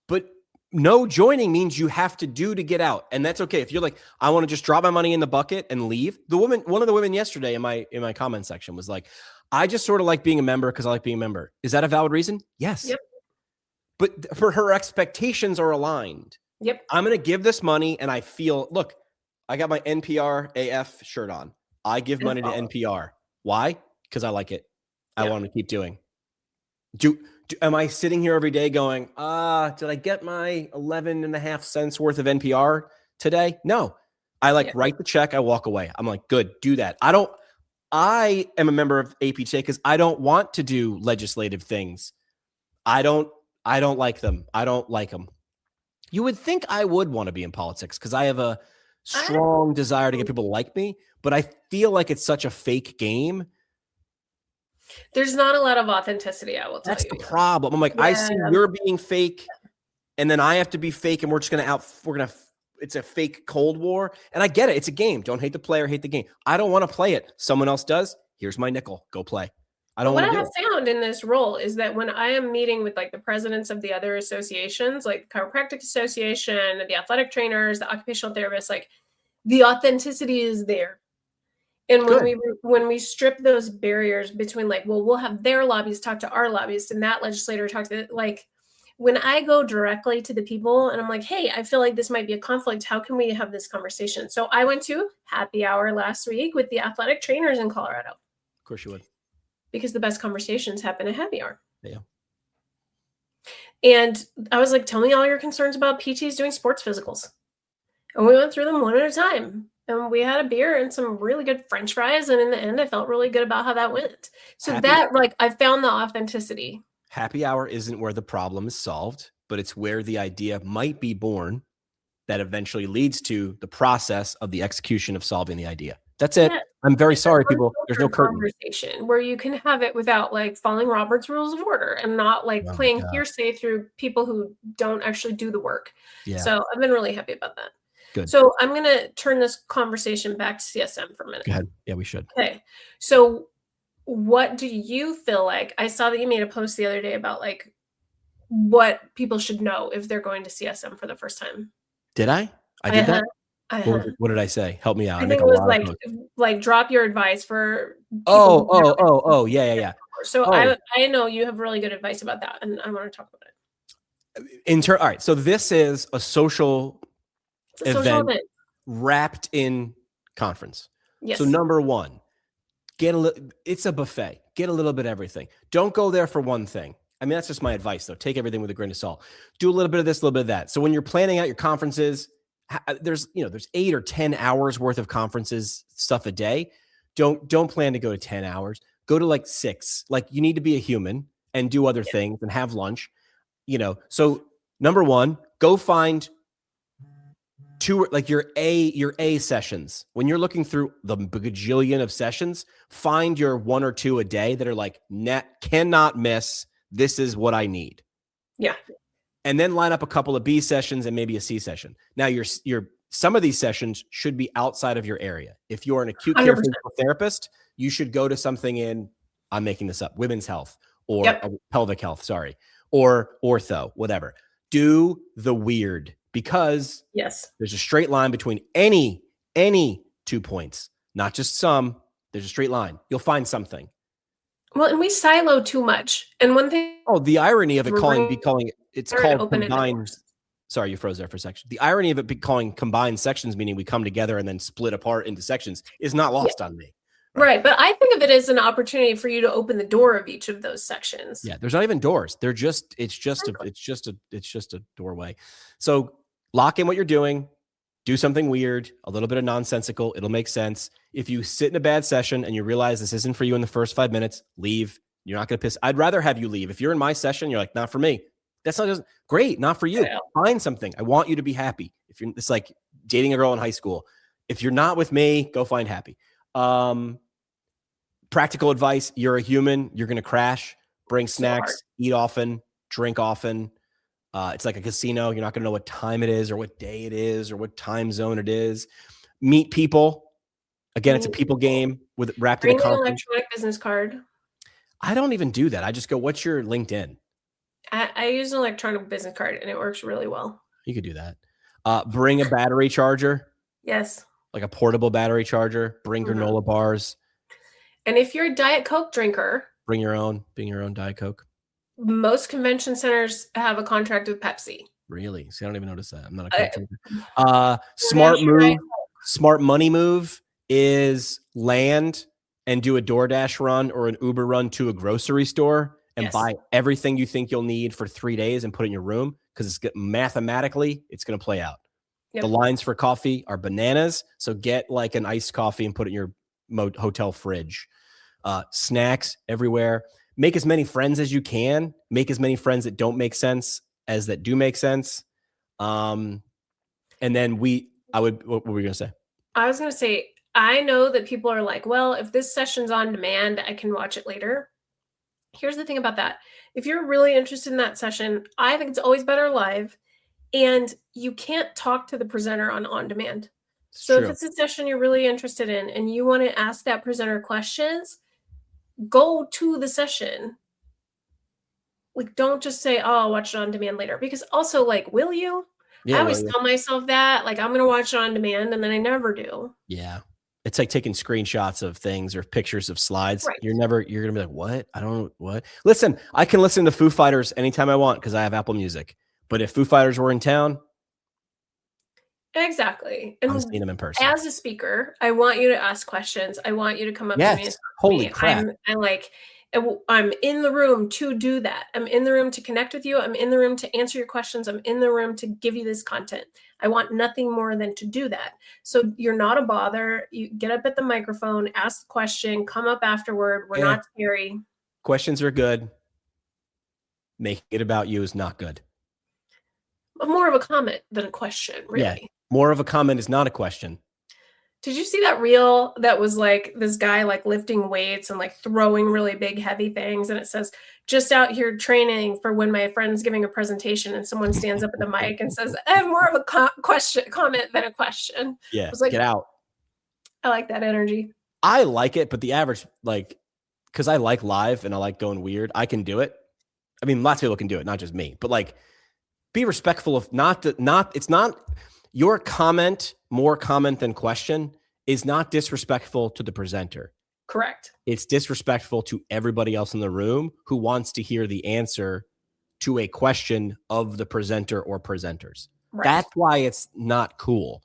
But no joining means you have to do to get out. And that's okay. If you're like, I want to just drop my money in the bucket and leave. One of the women yesterday in my comment section was like, I just sort of like being a member because I like being a member. Is that a valid reason? Yes. Yep. But for her expectations are aligned. Yep. I'm going to give this money and I feel, look, I got my NPR AF shirt on. I give money to NPR. Why? Because I like it. I want them to keep doing. Am I sitting here every day going, did I get my 11.5 cents worth of NPR today? No. I write the check. I walk away. I'm like, good, do that. I am a member of APTA because I don't want to do legislative things. I don't like them. I don't like them. You would think I would want to be in politics because I have a strong desire to get people to like me, but I feel like it's such a fake game. There's not a lot of authenticity, I will tell you. That's the problem. I'm like, I see you're being fake, and then I have to be fake, and it's a fake Cold War. And I get it. It's a game. Don't hate the player, hate the game. I don't want to play it. Someone else does. Here's my nickel. Go play. I don't want to do it. What I have found in this role is that when I am meeting with like the presidents of the other associations, like the Chiropractic Association, the athletic trainers, the occupational therapists, like the authenticity is there. And when we strip those barriers between like, well, we'll have their lobbyists talk to our lobbyists and that legislator talk to, like, when I go directly to the people and I'm like, hey, I feel like this might be a conflict. How can we have this conversation? So I went to happy hour last week with the athletic trainers in Colorado. Of course you would. Because the best conversations happen at happy hour. Yeah. And I was like, tell me all your concerns about PTs doing sports physicals. And we went through them one at a time. And we had a beer and some really good French fries. And in the end, I felt really good about how that went. So I found the authenticity. Happy hour isn't where the problem is solved, but it's where the idea might be born that eventually leads to the process of the execution of solving the idea. That's it. Yeah. I'm very sorry, people. There's no curtain. Conversation where you can have it without like following Robert's Rules of Order and not like playing hearsay through people who don't actually do the work. Yeah. So I've been really happy about that. Good. So I'm going to turn this conversation back to CSM for a minute. Go ahead. Yeah, we should. Okay. So what do you feel like? I saw that you made a post the other day about like what people should know if they're going to CSM for the first time. Did I? I did that? What did I say? Help me out. I think it was like drop your advice for. Yeah. So I know you have really good advice about that, and I want to talk about it. All right. So this is a social event wrapped in conference. Yes. So number one, it's a buffet. Get a little bit of everything. Don't go there for one thing. I mean, that's just my advice, though. Take everything with a grain of salt. Do a little bit of this, a little bit of that. So when you're planning out your conferences, there's 8 or 10 hours worth of conferences stuff a day. Don't plan to go to 10 hours. Go to like 6. Like you need to be a human and do other things and have lunch. So number one, go find your A sessions. When you're looking through the bajillion of sessions, find your 1 or 2 a day that are like cannot miss. This is what I need. Yeah. And then line up a couple of B sessions and maybe a C session. Now some of these sessions should be outside of your area. If you're an acute care physical therapist, you should go to something I'm making this up, women's health or pelvic health, or ortho, whatever. Do the weird because there's a straight line between any 2 points, not just some. There's a straight line. You'll find something. Well, and we silo too much. And one thing. Oh, the irony of it it's called combined. Sorry, you froze there for a section. The irony of it calling combined sections, meaning we come together and then split apart into sections, is not lost on me. Right. But I think of it as an opportunity for you to open the door of each of those sections. Yeah. There's not even doors. It's just a doorway. So lock in what you're doing. Do something weird, a little bit of nonsensical. It'll make sense. If you sit in a bad session and you realize this isn't for you in the first 5 minutes, leave. You're not going to piss. I'd rather have you leave. If you're in my session, you're like, not for me. That's not just great. Not for you. Yeah. Find something. I want you to be happy. It's like dating a girl in high school. If you're not with me, go find happy. Practical advice. You're a human. You're going to crash. Bring snacks, eat often, drink often. It's like a casino. You're not going to know what time it is or what day it is or what time zone it is. Meet people. Again, it's a people game with wrapped in a Bring an conference. electronic business card. I don't even do that. I just go, what's your LinkedIn? I use an electronic business card and it works really well. You could do that. Bring a battery charger. Yes. Like a portable battery charger. Bring granola bars. And if you're a Diet Coke drinker, bring your own Diet Coke. Most convention centers have a contract with Pepsi. Really? See, I don't even notice that. I'm not a Coke drinker. Smart money move is land and do a DoorDash run or an Uber run to a grocery store and buy everything you think you'll need for 3 days and put it in your room, because it's mathematically it's going to play out. Yep. The lines for coffee are bananas, so get like an iced coffee and put it in your hotel fridge. Snacks everywhere. Make as many friends as you can. Make as many friends that don't make sense as that do make sense. And then what were we going to say? I was going to say, I know that people are like, well, if this session's on demand, I can watch it later. Here's the thing about that. If you're really interested in that session, I think it's always better live, and you can't talk to the presenter on demand. So if it's a session you're really interested in and you want to ask that presenter questions, go to the session. Like, don't just say, oh, I'll watch it on demand later. Because also, like, will you? Yeah, I always tell myself that, like, I'm going to watch it on demand, and then I never do. Yeah. It's like taking screenshots of things or pictures of slides. Right. You're going to be like, what? I don't know what. Listen, I can listen to Foo Fighters anytime I want because I have Apple Music. But if Foo Fighters were in town. Exactly. And I'm seeing them in person. As a speaker, I want you to ask questions. I want you to come up to me and talk Holy to me. crap. I'm in the room to do that. I'm in the room to connect with you. I'm in the room to answer your questions. I'm in the room to give you this content. I want nothing more than to do that. So you're not a bother. You get up at the microphone, ask the question, come up afterward. We're not scary. Questions are good. Making it about you is not good. But more of a comment than a question, really. Yeah, more of a comment is not a question. Did you see that reel that was like this guy like lifting weights and like throwing really big heavy things, and it says, just out here training for when my friend's giving a presentation, and someone stands up at the mic and says, I have more of a comment than a question. Yeah, I was like, get out. I like that energy. I like it, but the average, like, because I like live and I like going weird, I can do it. I mean, lots of people can do it, not just me, but like, be respectful of it's not your comment, more comment than question is not disrespectful to the presenter. Correct. It's disrespectful to everybody else in the room who wants to hear the answer to a question of the presenter or presenters. Right. That's why it's not cool.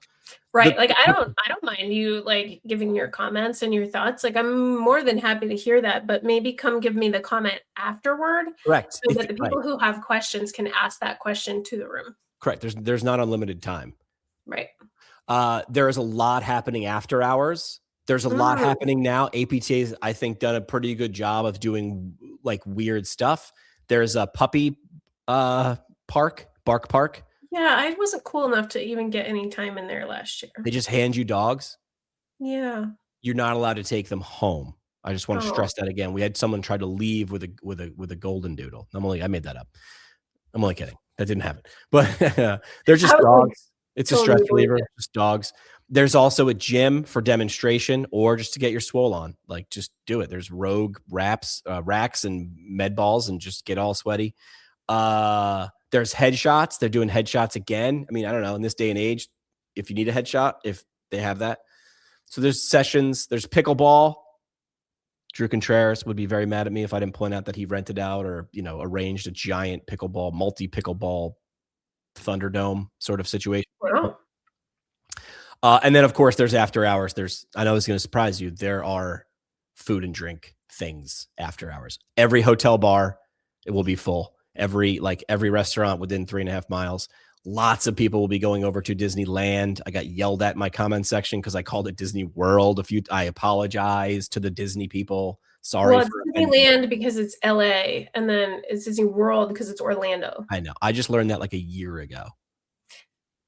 Right. Like, I don't mind you like giving your comments and your thoughts. Like, I'm more than happy to hear that, but maybe come give me the comment afterward. Correct. So that the people who have questions can ask that question to the room. Correct. There's not unlimited time. Right. There is a lot happening after hours. There's a lot happening now. APTA's, I think, done a pretty good job of doing like weird stuff. There's a puppy bark park. Yeah, I wasn't cool enough to even get any time in there last year. They just hand you dogs. Yeah. You're not allowed to take them home. I just want to stress that again. We had someone try to leave with a golden doodle. I made that up. I'm only kidding. That didn't happen. But they're just dogs. It's a stress reliever. Just dogs. There's also a gym for demonstration or just to get your swole on. Like, just do it. There's Rogue racks and med balls and just get all sweaty. There's headshots. They're doing headshots again. I mean, I don't know, in this day and age, if you need a headshot, if they have that. So there's sessions. There's pickleball. Drew Contreras would be very mad at me if I didn't point out that he rented out or, arranged a giant pickleball, multi-pickleball Thunderdome sort of situation. Wow. And then, of course, there's after hours. I know it's going to surprise you. There are food and drink things after hours. Every hotel bar, it will be full. Every restaurant within 3.5 miles. Lots of people will be going over to Disneyland. I got yelled at in my comment section because I called it Disney World. I apologize to the Disney people. Sorry. Well, it's Disneyland because it's LA, and then it's Disney World because it's Orlando. I know. I just learned that like a year ago.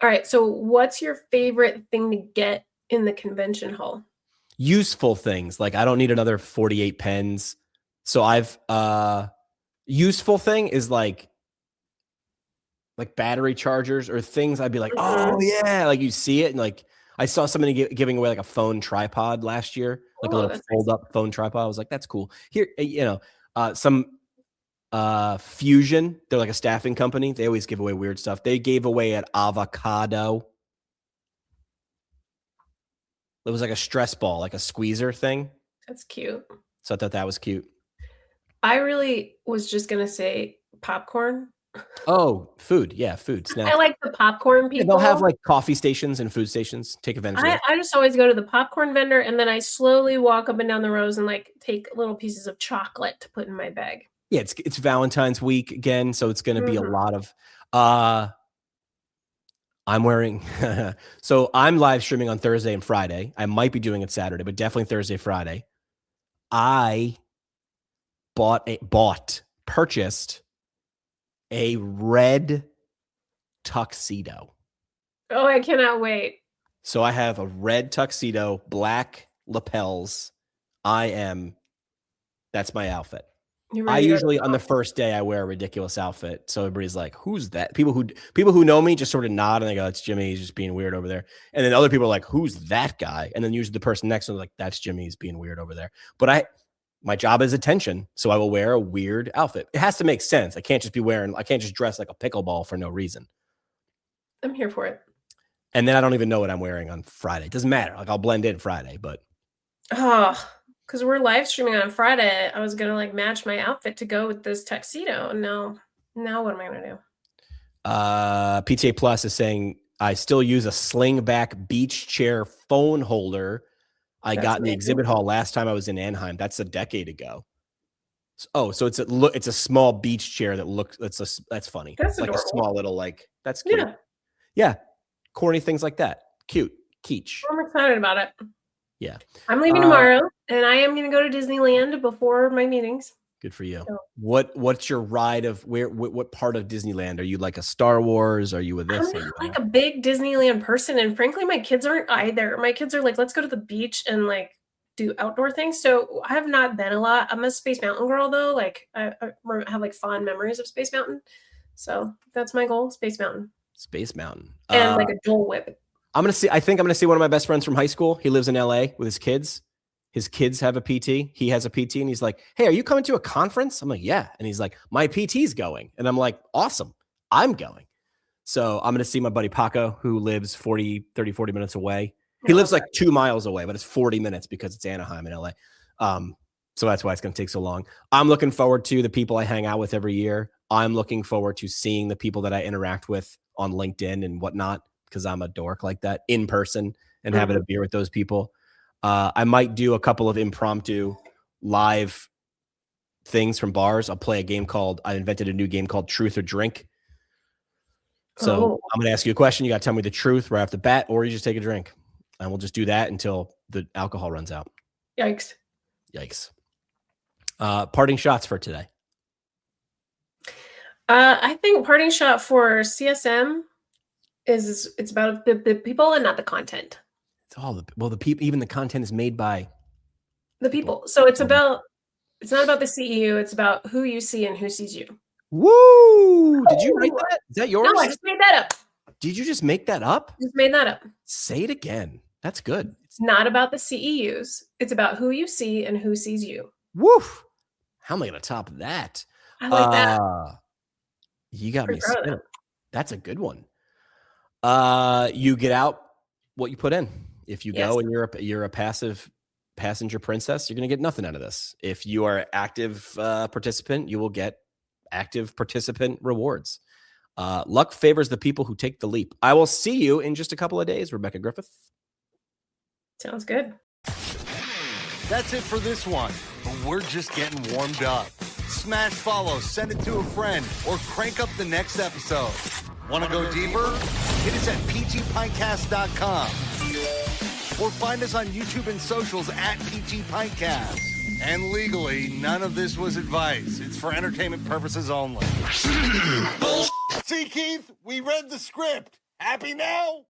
All right. So what's your favorite thing to get in the convention hall? Useful things. Like, I don't need another 48 pens. So useful thing is like like battery chargers or things, I'd be like, Mhm. oh yeah, like you see it, and like I saw somebody giving away like a phone tripod last year, like a Oh, little that's nice. fold up phone tripod. I was like, that's cool. Here, some Fusion, they're like a staffing company. They always give away weird stuff. They gave away an avocado. It was like a stress ball, like a squeezer thing. That's cute. So I thought that was cute. I really was just gonna say popcorn. Oh, food. Yeah, food, I snacks. like the popcorn Yeah, they'll people. have like coffee stations and food stations. Take advantage of I, that. I just always go to the popcorn vendor and then I slowly walk up and down the rows and like take little pieces of chocolate to put in my bag. Yeah, it's Valentine's week again, so it's going to be a Mhm. lot of I'm wearing so I'm live streaming on Thursday and Friday. I might be doing it Saturday, but definitely Thursday, Friday. I purchased a red tuxedo. Oh, I cannot wait. So I have a red tuxedo, black lapels. That's my outfit. You I ready to go to usually the on the first day I wear a ridiculous outfit, so everybody's like, "Who's that?" People who know me just sort of nod and they go, "It's Jimmy. He's just being weird over there." And then other people are like, "Who's that guy?" And then usually the person next to them is like, "That's Jimmy. He's being weird over there." But my job is attention, so I will wear a weird outfit. It has to make sense. I can't just dress like a pickleball for no reason. I'm here for it. And then I don't even know what I'm wearing on Friday. It doesn't matter. Like I'll blend in Friday, but Oh, because we're live streaming on Friday. I was gonna like match my outfit to go with this tuxedo. Now what am I gonna do? PTA Plus is saying I still use a slingback beach chair phone holder I That's got in the amazing. exhibit hall last time I was in Anaheim. That's a decade ago. So it's a small beach chair that's funny. That's Like a adorable. small little that's cute. Yeah, Yeah, corny things like that. Cute, kitsch. I'm excited about it. Yeah, I'm leaving tomorrow, and I am gonna go to Disneyland before my meetings. good for you. So. What's your ride of what part of Disneyland? Are you like a Star Wars? Are you with this? I'm not like a big Disneyland person, and frankly, my kids aren't either. My kids are like, let's go to the beach and like do outdoor things. So I have not been a lot. I'm a Space Mountain girl though. Like I have like fond memories of Space Mountain. So that's my goal, Space Mountain. Space Mountain. And like a Dole Whip. I think I'm gonna see one of my best friends from high school. He lives in LA with his kids. His kids have a PT. He has a PT, and he's like, "Hey, are you coming to a conference?" I'm like, "Yeah." And he's like, "My PT's going," and I'm like, "Awesome, I'm going." So I'm gonna see my buddy Paco, who lives 40 minutes away. He lives like 2 miles away, but it's 40 minutes because it's Anaheim in LA. So that's why it's gonna take so long. I'm looking forward to the people I hang out with every year. I'm looking forward to seeing the people that I interact with on LinkedIn and whatnot, because I'm a dork like that, in person and having a beer with those people. I might do a couple of impromptu live things from bars. I invented a new game called Truth or Drink. So I'm going to ask you a question. You got to tell me the truth right off the bat, or you just take a drink. And we'll just do that until the alcohol runs out. Yikes. Parting shots for today. I think parting shot for CSM is it's about the people and not the content. It's all the people. Even the content is made by the people. So it's not about the CEU. It's about who you see and who sees you. Woo! Did you write that? Is that yours? No, I just made that up. Did you just make that up? Just made that up. Say it again. That's good. It's not about the CEUs. It's about who you see and who sees you. Woof! How am I going to top that? I like that. You got me spinning. That's a good one. You get out what you put in. If you go and you're a passive passenger princess, you're going to get nothing out of this. If you are an active participant, you will get active participant rewards. Luck favors the people who take the leap. I will see you in just a couple of days, Rebecca Griffith. Sounds good. That's it for this one, but we're just getting warmed up. Smash follow, send it to a friend, or crank up the next episode. Want to go deeper? Hit us at ptpintcast.com. Or find us on YouTube and socials at PT Pintcast. And legally, none of this was advice. It's for entertainment purposes only. See, Keith, we read the script. Happy now?